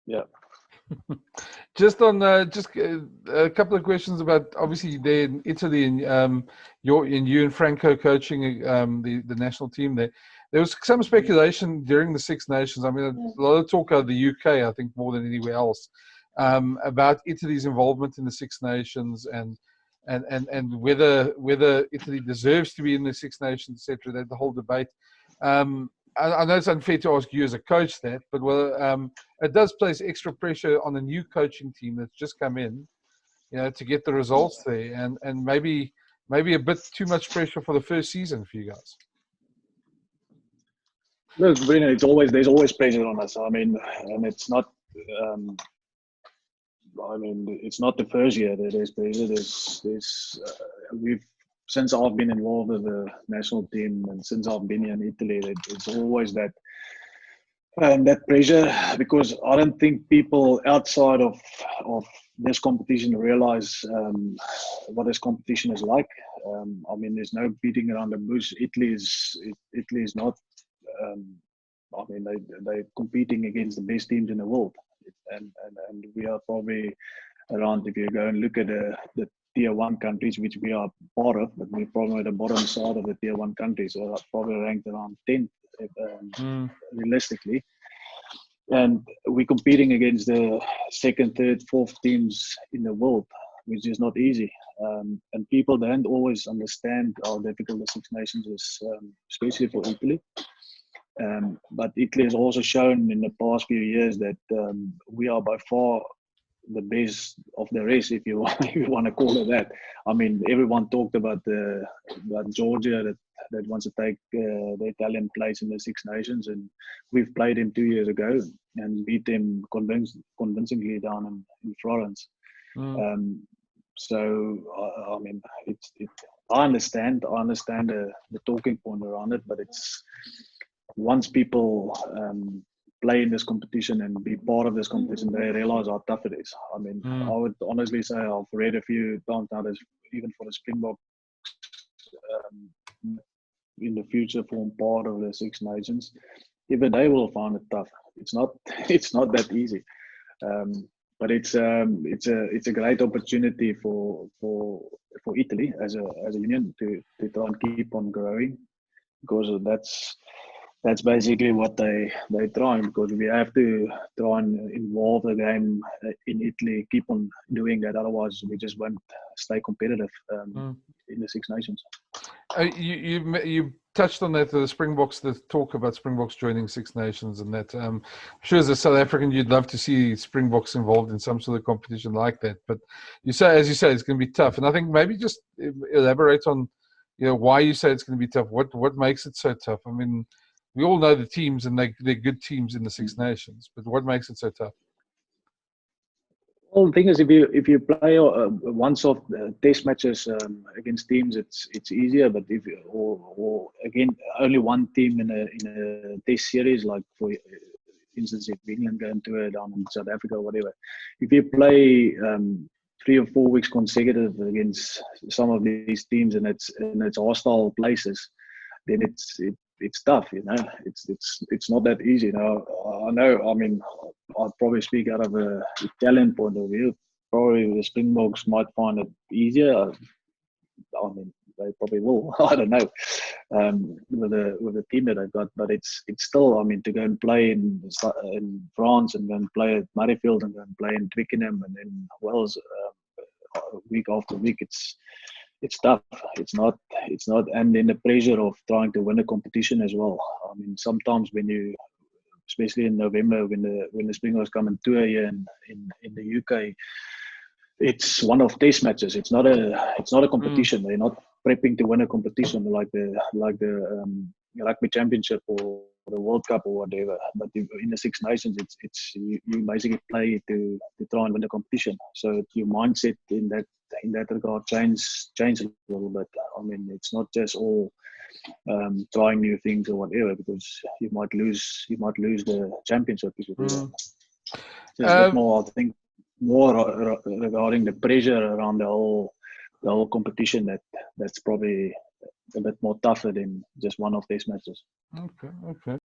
Yeah. Just on a couple of questions about obviously there in Italy and you and Franco coaching the national team there. There was some speculation during the Six Nations. I mean, a lot of talk out of the UK, I think, more than anywhere else, about Italy's involvement in the Six Nations and whether Italy deserves to be in the Six Nations, etc. The whole debate. I know it's unfair to ask you as a coach that, but it does place extra pressure on a new coaching team that's just come in, to get the results there, and maybe a bit too much pressure for the first season for you guys. Look, Bruno, there's always pressure on us. I mean, and it's not. It's not the first year that there's pressure. Since I've been involved with the national team and since I've been in Italy, it's always that pressure, because I don't think people outside of this competition realize what this competition is like. I mean, there's no beating around the bush. Italy is not. They're competing against the best teams in the world, and we are probably around. If you go and look at the Tier 1 countries, which we are part of, but we're probably at the bottom side of the Tier 1 countries, so probably ranked around 10th, realistically. And we're competing against the second, third, fourth teams in the world, which is not easy. And people don't always understand how difficult the Six Nations is, especially for Italy. But Italy has also shown in the past few years that we are by far the best of the race, if you want to call it that. I mean, everyone talked about Georgia that wants to take the Italian place in the Six Nations, and we've played them 2 years ago and beat them convincingly down in Florence. So I mean, I understand the talking point around it, but it's once people play in this competition and be part of this competition, they realize how tough it is. I mean, I would honestly say I've read a few times now that even for the Springboks in the future form part of the Six Nations, even they will find it tough. It's not that easy. But it's a great opportunity for Italy as a union to try and keep on growing, because that's basically what they're trying, because we have to try and involve the game in Italy, keep on doing that. Otherwise, we just won't stay competitive in the Six Nations. You touched on that, the Springboks, the talk about Springboks joining Six Nations, and that I'm sure as a South African you'd love to see Springboks involved in some sort of competition like that. But as you say, it's going to be tough. And I think maybe just elaborate on why you say it's going to be tough. What makes it so tough? I mean, we all know the teams, and they're good teams in the Six Nations, but what makes it so tough? Well, the thing is, if you play once-off test matches against teams, it's easier. But or again, only one team in a test series, like for instance, if England go into it down in South Africa or whatever, if you play 3 or 4 weeks consecutive against some of these teams and it's hostile places, then it's tough, It's not that easy. I know. I mean, I'll probably speak out of an Italian point of view. Probably the Springboks might find it easier. I mean, they probably will. I don't know with the team that I've got, but it's still. I mean, to go and play in France and then play at Murrayfield and then play in Twickenham and then Wales week after week, it's tough. It's not, and then the pressure of trying to win a competition as well. I mean, sometimes when you, especially in November, when the Springboks come and tour here in the UK, it's one of test matches. It's not a competition. They're not prepping to win a competition like the rugby championship or the World Cup or whatever. But in the Six Nations, it's you basically play to try and win the competition. So your mindset in that regard change a little bit. I mean, it's not just all trying new things or whatever, because you might lose the championship if you do that. So it's a bit more, I think, more regarding the pressure around the whole competition that's probably a bit more tougher than just one of these matches. Okay.